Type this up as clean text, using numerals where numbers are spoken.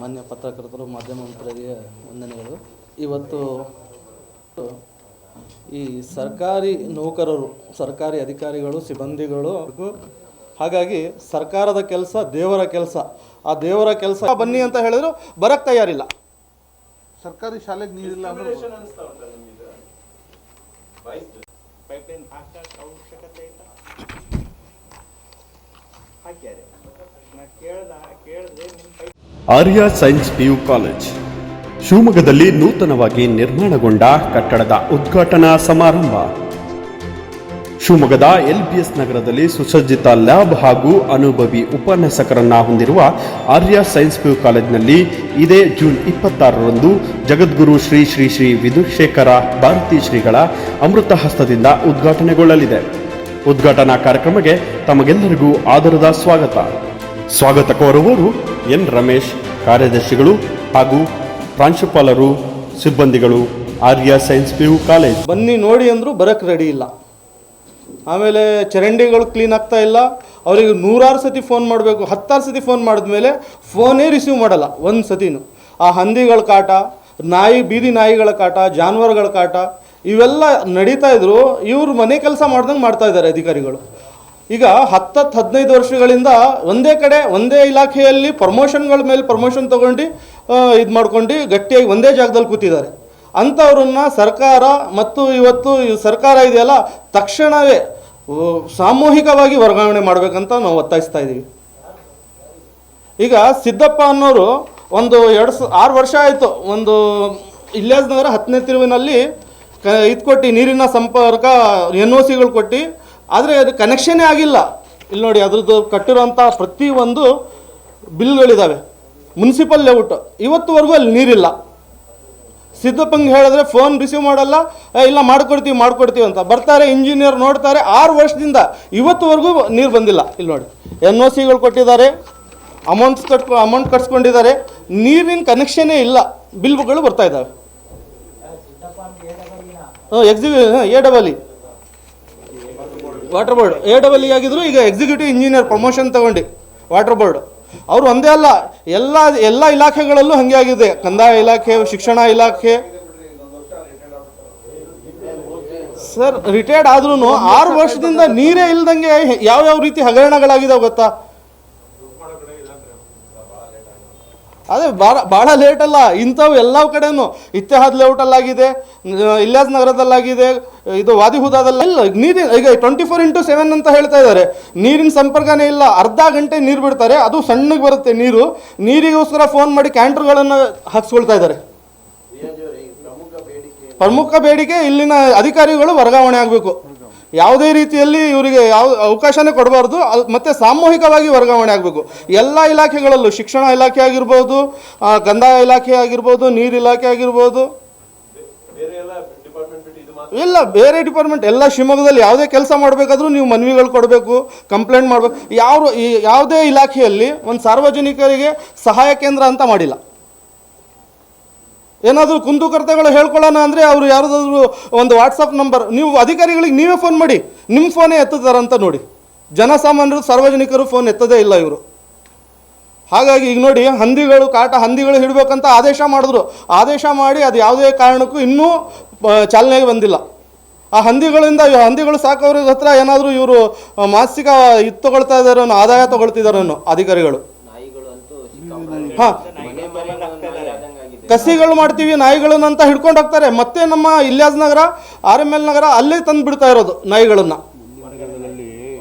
ಮಾನ್ಯ ಪತ್ರಕರ್ತರು, ಮಾಧ್ಯಮ ಮಿತ್ರರಿಗೆ ವಂದನೆಗಳು. ಇವತ್ತು ಈ ಸರ್ಕಾರಿ ನೌಕರರು, ಸರ್ಕಾರಿ ಅಧಿಕಾರಿಗಳು, ಸಿಬ್ಬಂದಿಗಳು, ಹಾಗಾಗಿ ಸರ್ಕಾರದ ಕೆಲಸ ದೇವರ ಕೆಲಸ. ಆ ದೇವರ ಕೆಲಸ ಬನ್ನಿ ಅಂತ ಹೇಳಿದ್ರು ಬರಕ್ಕೆ ತಯಾರಿಲ್ಲ. ಸರ್ಕಾರಿ ಶಾಲೆಗೆ ನೀರಿಲ್ಲ ಅಂದ್ರೆ ಆರ್ಯ ಸೈನ್ಸ್ PU ಕಾಲೇಜ್ ಶಿವಮೊಗ್ಗದಲ್ಲಿ ನೂತನವಾಗಿ ನಿರ್ಮಾಣಗೊಂಡ ಕಟ್ಟಡದ ಉದ್ಘಾಟನಾ ಸಮಾರಂಭ. ಶಿವಮೊಗ್ಗದ LBS ನಗರದಲ್ಲಿ ಸುಸಜ್ಜಿತ ಲ್ಯಾಬ್ ಹಾಗೂ ಅನುಭವಿ ಉಪನ್ಯಾಸಕರನ್ನ ಹೊಂದಿರುವ ಆರ್ಯ ಸೈನ್ಸ್ PU ಕಾಲೇಜಿನಲ್ಲಿ ಇದೇ ಜೂನ್ 26ರಂದು ಜಗದ್ಗುರು ಶ್ರೀ ಶ್ರೀ ಶ್ರೀ ವಿಧುಶೇಖರ ಭಾರತಿ ಶ್ರೀಗಳ ಅಮೃತ ಹಸ್ತದಿಂದ ಉದ್ಘಾಟನೆಗೊಳ್ಳಲಿದೆ. ಉದ್ಘಾಟನಾ ಕಾರ್ಯಕ್ರಮಕ್ಕೆ ತಮಗೆಲ್ಲರಿಗೂ ಆದರದ ಸ್ವಾಗತ ಕೋರುವವರು N ರಮೇಶ್, ಕಾರ್ಯದರ್ಶಿಗಳು ಹಾಗೂ ಪ್ರಾಂಶುಪಾಲರು, ಸಿಬ್ಬಂದಿಗಳು, ಆರ್ಯ ಸೈನ್ಸ್ PU ಕಾಲೇಜ್. ಬನ್ನಿ ನೋಡಿ ಅಂದರೂ ಬರಕ್ಕೆ ರೆಡಿ ಇಲ್ಲ. ಆಮೇಲೆ ಚರಂಡಿಗಳು ಕ್ಲೀನ್ ಆಗ್ತಾ ಇಲ್ಲ. ಅವರಿಗೆ 100 ಸತಿ ಫೋನ್ ಮಾಡಬೇಕು, 10 ಸತಿ ಫೋನ್ ಮಾಡಿದ್ಮೇಲೆ ಫೋನೇ ರಿಸೀವ್ ಮಾಡಲ್ಲ ಒಂದು ಸತಿನೂ. ಆ ಹಂದಿಗಳ ಕಾಟ, ಬೀದಿ ನಾಯಿಗಳ ಕಾಟ, ಜಾನುವಾರುಗಳ ಕಾಟ ಇವೆಲ್ಲ ನಡೀತಾ ಇದ್ರು. ಇವರು ಮನೆ ಕೆಲಸ ಮಾಡ್ದಂಗೆ ಮಾಡ್ತಾ ಇದ್ದಾರೆ ಅಧಿಕಾರಿಗಳು. ಈಗ 10-15 ವರ್ಷಗಳಿಂದ ಒಂದೇ ಇಲಾಖೆಯಲ್ಲಿ ಪ್ರಮೋಷನ್ಗಳ ಮೇಲೆ ಪ್ರಮೋಷನ್ ತೊಗೊಂಡು ಇದು ಮಾಡ್ಕೊಂಡು ಗಟ್ಟಿಯಾಗಿ ಒಂದೇ ಜಾಗದಲ್ಲಿ ಕೂತಿದ್ದಾರೆ. ಅಂಥವ್ರನ್ನ ಸರ್ಕಾರ ಮತ್ತು ಇವತ್ತು ಸರ್ಕಾರ ಇದೆಯಲ್ಲ, ತಕ್ಷಣವೇ ಸಾಮೂಹಿಕವಾಗಿ ವರ್ಗಾವಣೆ ಮಾಡಬೇಕಂತ ನಾವು ಒತ್ತಾಯಿಸ್ತಾ ಇದ್ದೀವಿ. ಈಗ ಸಿದ್ದಪ್ಪ ಅನ್ನೋರು 6 ವರ್ಷ ಆಯಿತು, ಇಲ್ಯಾಸ್ ನಗರ 10ನೇ ತಿರುವಿನಲ್ಲಿ ಇದು ಕೊಟ್ಟು ನೀರಿನ ಸಂಪರ್ಕ NOCಗಳು ಕೊಟ್ಟು, ಆದರೆ ಅದು ಕನೆಕ್ಷನ್ನೇ ಆಗಿಲ್ಲ. ಇಲ್ಲಿ ನೋಡಿ, ಅದ್ರದ್ದು ಕಟ್ಟಿರೋಂಥ ಪ್ರತಿಯೊಂದು ಬಿಲ್ಗಳಿದ್ದಾವೆ. ಮುನ್ಸಿಪಲ್ ಲೇಔಟ್, ಇವತ್ತುವರೆಗೂ ಅಲ್ಲಿ ನೀರಿಲ್ಲ. ಸಿದ್ದಪ್ಪಂಗೆ ಹೇಳಿದ್ರೆ ಫೋನ್ ರಿಸೀವ್ ಮಾಡಲ್ಲ, ಇಲ್ಲ ಮಾಡ್ಕೊಡ್ತೀವಿ ಅಂತ ಬರ್ತಾರೆ. ಇಂಜಿನಿಯರ್ ನೋಡ್ತಾರೆ, 6 ವರ್ಷದಿಂದ ಇವತ್ತುವರೆಗೂ ನೀರು ಬಂದಿಲ್ಲ. ಇಲ್ಲಿ ನೋಡಿ, NOCಗಳು ಕೊಟ್ಟಿದ್ದಾರೆ, ಅಮೌಂಟ್ ಕಟ್ಸ್ಕೊಂಡಿದ್ದಾರೆ, ನೀರಿನ ಕನೆಕ್ಷನ್ನೇ ಇಲ್ಲ, ಬಿಲ್ಗಳು ಬರ್ತಾ ಇದ್ದಾವೆ. AEE ವಾಟರ್ ಬೋರ್ಡ್ AEE ಆಗಿದ್ರು, ಈಗ ಎಕ್ಸಿಕ್ಯೂಟಿವ್ ಇಂಜಿನಿಯರ್ ಪ್ರಮೋಷನ್ ತಗೊಂಡು ವಾಟರ್ ಬೋರ್ಡ್ ಅವರು ಒಂದೇ ಅಲ್ಲ, ಎಲ್ಲ ಇಲಾಖೆಗಳಲ್ಲೂ ಹಾಗೆ ಆಗಿದೆ. ಕಂದಾಯ ಇಲಾಖೆ, ಶಿಕ್ಷಣ ಇಲಾಖೆ. ಸರ್, ರಿಟೈರ್ಡ್ ಆದ್ರೂ 6 ವರ್ಷದಿಂದ ನೀರೇ ಇಲ್ದಂಗೆ ಯಾವ ರೀತಿ ಹಗರಣಗಳಾಗಿದಾವೆ ಗೊತ್ತಾ? ಅದೇ ಭಾಳ ಲೇಟ್ ಅಲ್ಲ, ಇಂಥವು ಎಲ್ಲ ಕಡೆನೂ. ಇತ್ತೆಹಾದ್ ಲೇಔಟಲ್ಲಾಗಿದೆ, ಇಲ್ಯಾಸ್ ನಗರದಲ್ಲಾಗಿದೆ, ಇದು ವಾದಿಹುದಾದಲ್ಲ. ಇಲ್ಲ ನೀರಿನ, ಈಗ 24x7 ಅಂತ ಹೇಳ್ತಾ ಇದ್ದಾರೆ. ನೀರಿನ ಸಂಪರ್ಕನೇ ಇಲ್ಲ. ಅರ್ಧ ಗಂಟೆ ನೀರು ಬಿಡ್ತಾರೆ, ಅದು ಸಣ್ಣಗೆ ಬರುತ್ತೆ ನೀರಿಗೋಸ್ಕರ ಫೋನ್ ಮಾಡಿ ಕ್ಯಾಂಟರ್ಗಳನ್ನು ಹಾಕ್ಸ್ಕೊಳ್ತಾ ಇದ್ದಾರೆ. ಪ್ರಮುಖ ಬೇಡಿಕೆ ಇಲ್ಲಿನ ಅಧಿಕಾರಿಗಳು ವರ್ಗಾವಣೆ ಆಗಬೇಕು. ಯಾವುದೇ ರೀತಿಯಲ್ಲಿ ಇವರಿಗೆ ಅವಕಾಶನೇ ಕೊಡಬಾರ್ದು. ಮತ್ತು ಸಾಮೂಹಿಕವಾಗಿ ವರ್ಗಾವಣೆ ಆಗಬೇಕು ಎಲ್ಲ ಇಲಾಖೆಗಳಲ್ಲೂ. ಶಿಕ್ಷಣ ಇಲಾಖೆ ಆಗಿರ್ಬೋದು, ಕಂದಾಯ ಇಲಾಖೆ ಆಗಿರ್ಬೋದು, ನೀರು ಇಲಾಖೆ ಆಗಿರ್ಬೋದು, ಇಲ್ಲ ಬೇರೆ ಡಿಪಾರ್ಟ್ಮೆಂಟ್ ಎಲ್ಲ ಶಿವಮೊಗ್ಗದಲ್ಲಿ ಯಾವುದೇ ಕೆಲಸ ಮಾಡಬೇಕಾದ್ರೂ ನೀವು ಮನವಿಗಳು ಕೊಡಬೇಕು, ಕಂಪ್ಲೇಂಟ್ ಮಾಡಬೇಕು. ಯಾವುದೇ ಇಲಾಖೆಯಲ್ಲಿ ಒಂದು ಸಾರ್ವಜನಿಕರಿಗೆ ಸಹಾಯ ಕೇಂದ್ರ ಅಂತ ಮಾಡಿಲ್ಲ. ಏನಾದರೂ ಕುಂದುಕೊರತೆಗಳು ಹೇಳ್ಕೊಳ್ಳೋಣ ಅಂದರೆ ಅವರು ಯಾರಾದರೂ ಒಂದು ವಾಟ್ಸಪ್ ನಂಬರ್, ನೀವು ಅಧಿಕಾರಿಗಳಿಗೆ ನೀವೇ ಫೋನ್ ಮಾಡಿ, ನಿಮ್ಮ ಫೋನೇ ಎತ್ತುತ್ತಾರಂತ ನೋಡಿ. ಜನಸಾಮಾನ್ಯರು, ಸಾರ್ವಜನಿಕರು ಫೋನ್ ಎತ್ತದೇ ಇಲ್ಲ ಇವರು. ಹಾಗಾಗಿ ಈಗ ನೋಡಿ, ಹಂದಿಗಳು ಹಿಡಬೇಕಂತ ಆದೇಶ ಮಾಡಿದ್ರು. ಆದೇಶ ಮಾಡಿ ಅದು ಯಾವುದೇ ಕಾರಣಕ್ಕೂ ಇನ್ನೂ ಚಾಲನೆಗೆ ಬಂದಿಲ್ಲ. ಆ ಹಂದಿಗಳು ಸಾಕೋರ ಹತ್ರ ಏನಾದರೂ ಇವರು ಮಾಸಿಕ ಇದು ತೊಗೊಳ್ತಾ ಇದ್ದಾರೋ, ಆದಾಯ ತೊಗೊಳ್ತಿದ್ದಾರೋ ಅಧಿಕಾರಿಗಳು. ಹಾಂ, ಕಸಿಗಳು ಮಾಡ್ತೀವಿ ನಾಯಿಗಳನ್ನ ಅಂತ ಹಿಡ್ಕೊಂಡು ಹೋಗ್ತಾರೆ. ಮತ್ತೆ ನಮ್ಮ ಇಲ್ಯಾಸ್ ನಗರ, RML ನಗರ ಅಲ್ಲೇ ತಂದು ಬಿಡ್ತಾ ಇರೋದು ನಾಯಿಗಳನ್ನು.